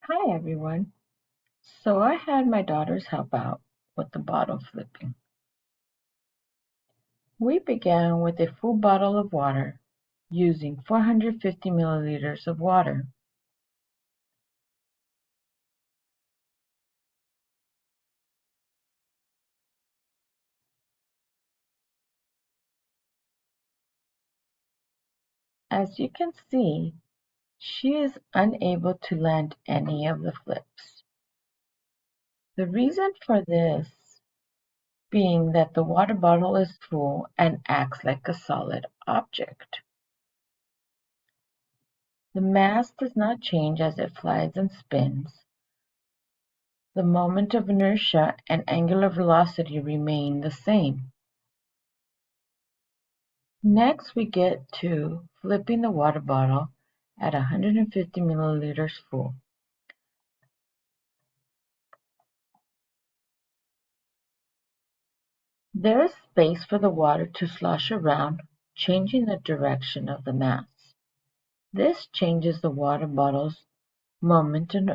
Hi everyone. So I had my daughters help out with the bottle flipping. We began with a full bottle of water using 450 milliliters of water. As you can see, she is unable to land any of the flips. The reason for this being that the water bottle is full and acts like a solid object. The mass does not change as it flies and spins. The moment of inertia and angular velocity remain the same. Next we get to flipping the water bottle at 150 milliliters full. There is space for the water to slosh around, changing the direction of the mass. This changes the water bottle's moment of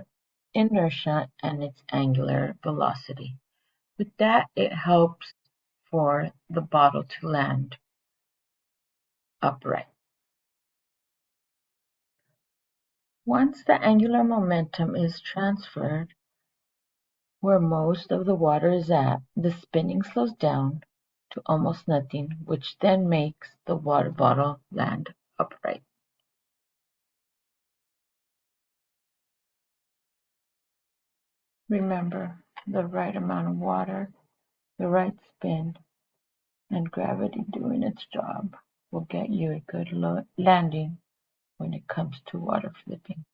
inertia and its angular velocity. With that, it helps for the bottle to land upright. Once the angular momentum is transferred where most of the water is at, the spinning slows down to almost nothing, which then makes the water bottle land upright. Remember, the right amount of water, the right spin, and gravity doing its job will get you a good landing when it comes to water flipping.